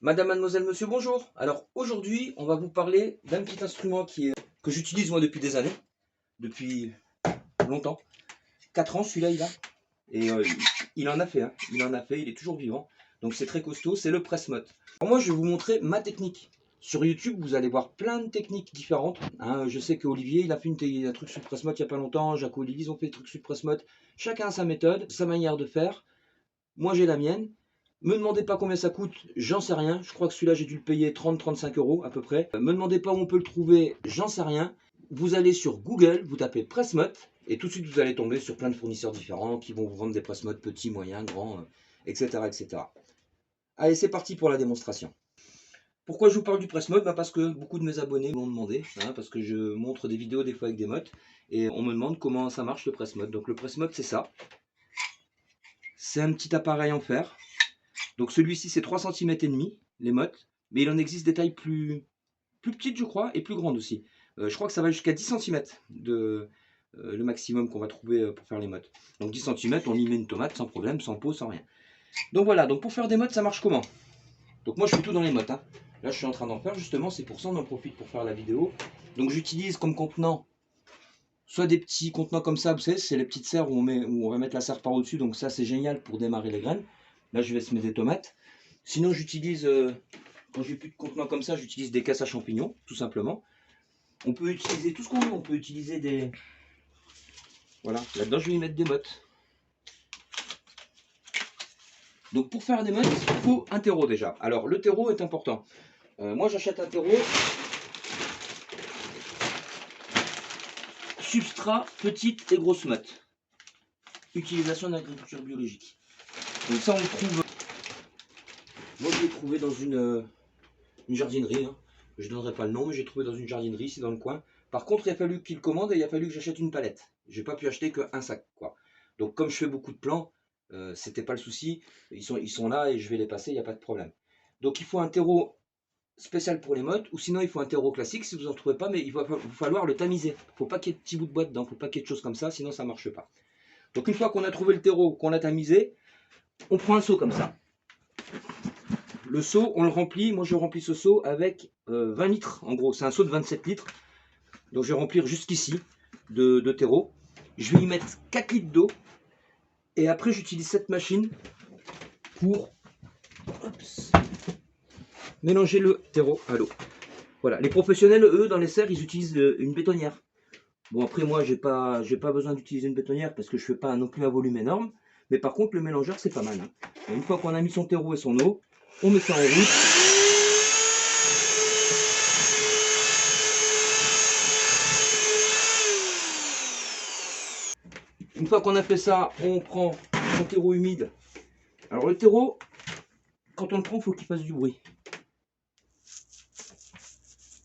Madame, mademoiselle, monsieur, bonjour. Alors aujourd'hui, on va vous parler d'un petit instrument que j'utilise moi depuis des années, depuis longtemps. 4 ans celui-là il a. Et il en a fait, hein. Il en a fait, il est toujours vivant. Donc c'est très costaud, c'est le press-mode. Alors moi je vais vous montrer ma technique. Sur YouTube, vous allez voir plein de techniques différentes, hein. Je sais qu'Olivier, il a fait un truc sur le press-mode il n'y a pas longtemps. Jacques et Olivier, ils ont fait des trucs sur le press-mode. Chacun a sa méthode, sa manière de faire. Moi j'ai la mienne. Me demandez pas combien ça coûte, j'en sais rien. Je crois que celui-là j'ai dû le payer 30-35 euros à peu près. Me demandez pas où on peut le trouver, j'en sais rien. Vous allez sur Google, vous tapez Pressmode et tout de suite vous allez tomber sur plein de fournisseurs différents qui vont vous vendre des Pressmode petits, moyens, grands, etc., etc. Allez, c'est parti pour la démonstration. Pourquoi je vous parle du Pressmode? Parce que beaucoup de mes abonnés m'ont demandé, hein, parce que je montre des vidéos des fois avec des mottes et on me demande comment ça marche le Pressmode. Donc le Pressmode c'est ça. C'est un petit appareil en fer. Donc celui-ci c'est 3 cm et demi les mottes, mais il en existe des tailles plus petites je crois et plus grandes aussi. Je crois que ça va jusqu'à 10 cm le maximum qu'on va trouver pour faire les mottes. Donc 10 cm, on y met une tomate sans problème, sans peau, sans rien. Donc voilà, donc pour faire des mottes ça marche comment? Donc moi je fais tout dans les mottes, hein. Là je suis en train d'en faire justement, c'est pour ça on en profite pour faire la vidéo. Donc j'utilise comme contenant soit des petits contenants comme ça, vous savez, c'est les petites serres où on va mettre la serre par au-dessus, donc ça c'est génial pour démarrer les graines. Là je vais semer des tomates. Sinon j'utilise, quand j'ai plus de contenants comme ça, j'utilise des caisses à champignons, tout simplement. On peut utiliser tout ce qu'on veut, on peut utiliser des... Voilà, là-dedans je vais y mettre des mottes. Donc pour faire des mottes, il faut un terreau déjà. Alors le terreau est important. Moi j'achète un terreau. Substrat, petite et grosse motte. Utilisation d'agriculture biologique. Donc ça on le trouve... Moi je l'ai trouvé dans une jardinerie, hein. Je ne donnerai pas le nom, mais j'ai trouvé dans une jardinerie, c'est dans le coin. Par contre, il a fallu qu'il commande et il a fallu que j'achète une palette. J'ai pas pu acheter qu'un sac, quoi. Donc, comme je fais beaucoup de plants, c'était pas le souci. Ils sont là et je vais les passer, il n'y a pas de problème. Donc, il faut un terreau spécial pour les mottes, ou sinon il faut un terreau classique si vous n'en trouvez pas, mais il va falloir le tamiser. Il ne faut pas qu'il y ait de petits bouts de bois dedans, il ne faut pas qu'il y ait de choses comme ça, sinon ça ne marche pas. Donc, une fois qu'on a trouvé le terreau, qu'on l'a tamisé, on prend un seau comme ça. Le seau, on le remplit. Moi, je remplis ce seau avec 20 litres. En gros, c'est un seau de 27 litres. Donc, je vais remplir jusqu'ici de terreau. Je vais y mettre 4 litres d'eau. Et après, j'utilise cette machine pour mélanger le terreau à l'eau. Voilà. Les professionnels, eux, dans les serres, ils utilisent une bétonnière. Bon, après, moi, j'ai pas besoin d'utiliser une bétonnière parce que je fais pas non plus un volume énorme. Mais par contre, le mélangeur, c'est pas mal, hein. Et une fois qu'on a mis son terreau et son eau, on met ça en route. Une fois qu'on a fait ça, on prend son terreau humide. Alors le terreau, quand on le prend, il faut qu'il fasse du bruit.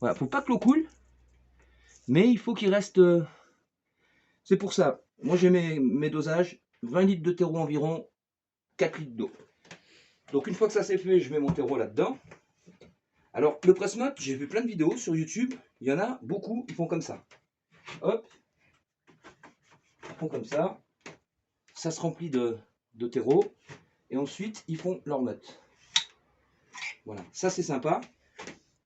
Voilà, faut pas que l'eau coule, mais il faut qu'il reste... C'est pour ça, moi j'ai mes dosages, 20 litres de terreau environ, 4 litres d'eau. Donc une fois que ça c'est fait, je mets mon terreau là-dedans. Alors le press-mode, j'ai vu plein de vidéos sur YouTube, il y en a beaucoup, ils font comme ça. Hop, ils font comme ça se remplit de terreau, et ensuite ils font leur motte. Voilà, ça c'est sympa.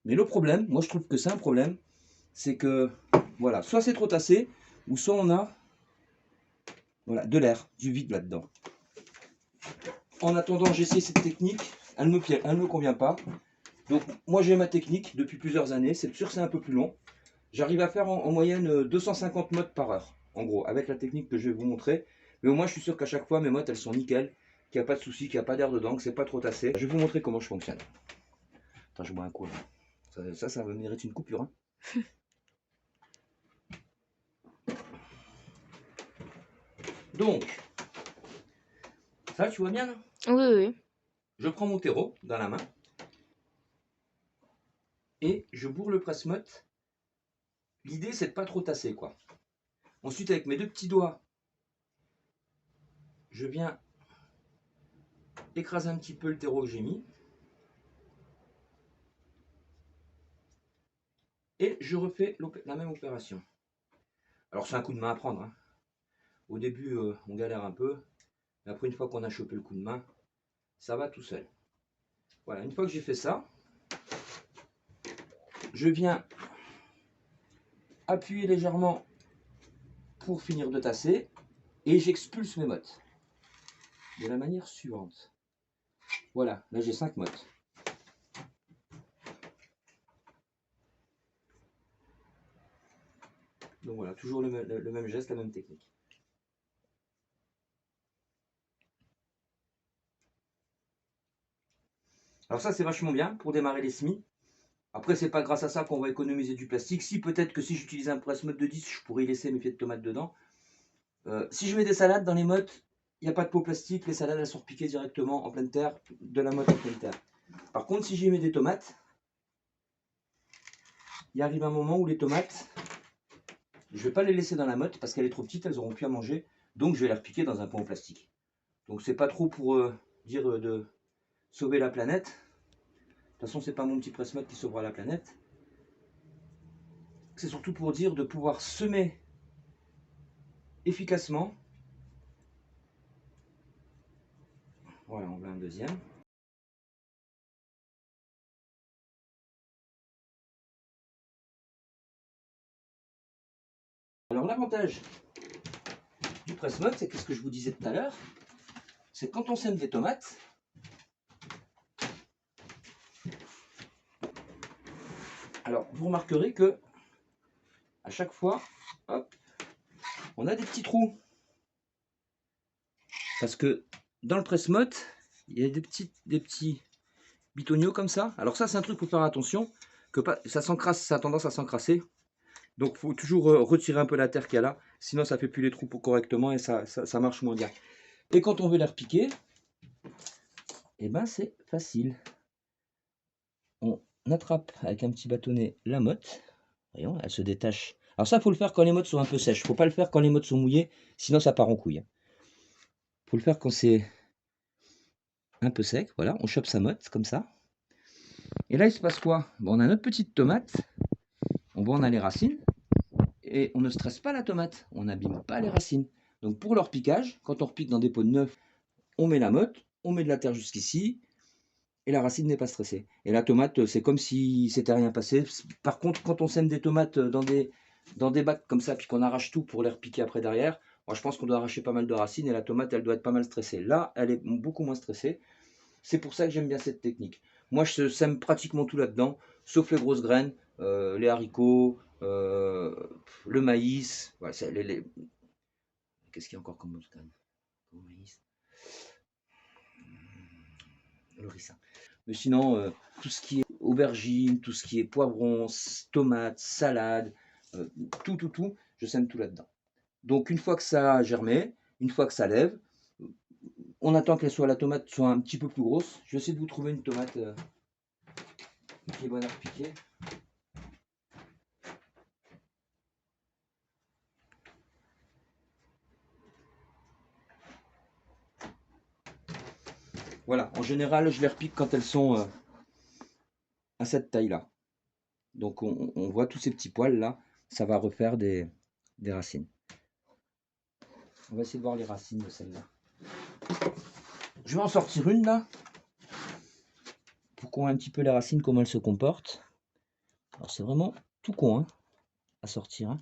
Mais le problème, moi je trouve que c'est un problème, c'est que, voilà, soit c'est trop tassé, ou soit on a, voilà, de l'air, du vide là-dedans. En attendant, j'ai essayé cette technique, elle me convient pas. Donc moi j'ai ma technique depuis plusieurs années, c'est sûr c'est un peu plus long. J'arrive à faire en moyenne 250 mottes par heure, en gros, avec la technique que je vais vous montrer. Mais au moins je suis sûr qu'à chaque fois mes mottes elles sont nickel, qu'il n'y a pas de souci, qu'il n'y a pas d'air dedans, que c'est pas trop tassé. Je vais vous montrer comment je fonctionne. Attends, je bois un coup là. Ça va mériter une coupure, hein. Donc, ça tu vois bien là? Oui, oui. Je prends mon terreau dans la main et je bourre le presse-motte. L'idée c'est de pas trop tasser quoi. Ensuite avec mes deux petits doigts, je viens écraser un petit peu le terreau que j'ai mis. Et je refais la même opération. Alors c'est un coup de main à prendre, hein. Au début on galère un peu, mais après une fois qu'on a chopé le coup de main, ça va tout seul. Voilà, une fois que j'ai fait ça, je viens appuyer légèrement pour finir de tasser et j'expulse mes mottes de la manière suivante. Voilà, là j'ai 5 mottes. Donc voilà, toujours le même geste, la même technique. Alors ça c'est vachement bien pour démarrer les semis. Après c'est pas grâce à ça qu'on va économiser du plastique. Si peut-être que si j'utilise un presse-motte de 10, je pourrais y laisser mes pieds de tomates dedans. Si je mets des salades dans les mottes, il n'y a pas de pot plastique, les salades elles sont repiquées directement en pleine terre, de la motte en pleine terre. Par contre si j'y mets des tomates, il arrive un moment où les tomates, je ne vais pas les laisser dans la motte parce qu'elle est trop petite, elles auront plus à manger, donc je vais les repiquer dans un pot en plastique. Donc c'est pas trop pour dire de sauver la planète. De toute façon c'est pas mon petit presse-motte qui sauvera la planète. C'est surtout pour dire de pouvoir semer efficacement. Voilà, on met un deuxième. Alors l'avantage du presse-motte, c'est que ce que je vous disais tout à l'heure, c'est quand on sème des tomates, alors vous remarquerez que à chaque fois, hop, on a des petits trous. Parce que dans le presse-motte, il y a des petits bitoniaux comme ça. Alors ça, c'est un truc qu'il faut faire attention, que ça s'encrasse, ça a tendance à s'encrasser. Donc il faut toujours retirer un peu la terre qu'il y a là, sinon ça fait plus les trous correctement et ça marche moins bien. Et quand on veut les repiquer, eh ben c'est facile. On attrape avec un petit bâtonnet la motte. Voyons, elle se détache. Alors ça, il faut le faire quand les mottes sont un peu sèches. Il ne faut pas le faire quand les mottes sont mouillées, sinon ça part en couille. Il faut le faire quand c'est un peu sec. Voilà, on chope sa motte comme ça. Et là, il se passe quoi? Bon, on a notre petite tomate. On a les racines. Et on ne stresse pas la tomate. On n'abîme pas les racines. Donc pour leur piquage, quand on repique dans des pots de neuf, on met la motte, on met de la terre jusqu'ici. Et la racine n'est pas stressée. Et la tomate, c'est comme si c'était rien passé. Par contre, quand on sème des tomates dans des bacs comme ça, puis qu'on arrache tout pour les repiquer après derrière, moi je pense qu'on doit arracher pas mal de racines et la tomate, elle doit être pas mal stressée. Là, elle est beaucoup moins stressée. C'est pour ça que j'aime bien cette technique. Moi, je sème pratiquement tout là-dedans, sauf les grosses graines, les haricots, le maïs. Voilà, qu'est-ce qu'il y a encore comme autre graine? Le maïs. Le ricin. Mais sinon, tout ce qui est aubergine, tout ce qui est poivrons, tomates, salade, tout, je sème tout là-dedans. Donc une fois que ça a germé, une fois que ça lève, on attend que la tomate soit un petit peu plus grosse. Je vais essayer de vous trouver une tomate qui est bonne à repiquer. Voilà, en général, je les repique quand elles sont à cette taille-là. Donc on voit tous ces petits poils là, ça va refaire des racines. On va essayer de voir les racines de celle-là. Je vais en sortir une là, pour qu'on voit un petit peu les racines, comment elles se comportent. Alors c'est vraiment tout con hein, à sortir. Hein.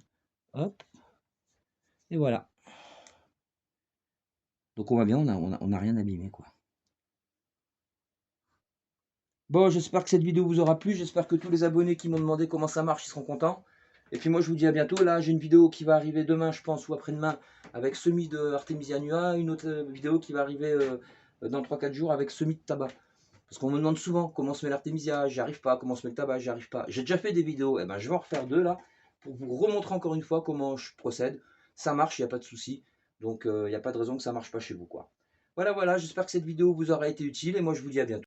Hop, et voilà. Donc on voit bien, on a rien abîmé quoi. Bon, j'espère que cette vidéo vous aura plu. J'espère que tous les abonnés qui m'ont demandé comment ça marche, ils seront contents. Et puis moi, je vous dis à bientôt. Là, j'ai une vidéo qui va arriver demain, je pense, ou après-demain, avec semis de Artemisia Nua. Une autre vidéo qui va arriver dans 3-4 jours avec semis de tabac. Parce qu'on me demande souvent comment se met l'Artemisia, j'y arrive pas. Comment se met le tabac, j'y arrive pas. J'ai déjà fait des vidéos. Et ben, je vais en refaire 2 là, pour vous remontrer encore une fois comment je procède. Ça marche, il n'y a pas de souci. Donc, il n'y a pas de raison que ça marche pas chez vous, quoi. Voilà, j'espère que cette vidéo vous aura été utile. Et moi, je vous dis à bientôt.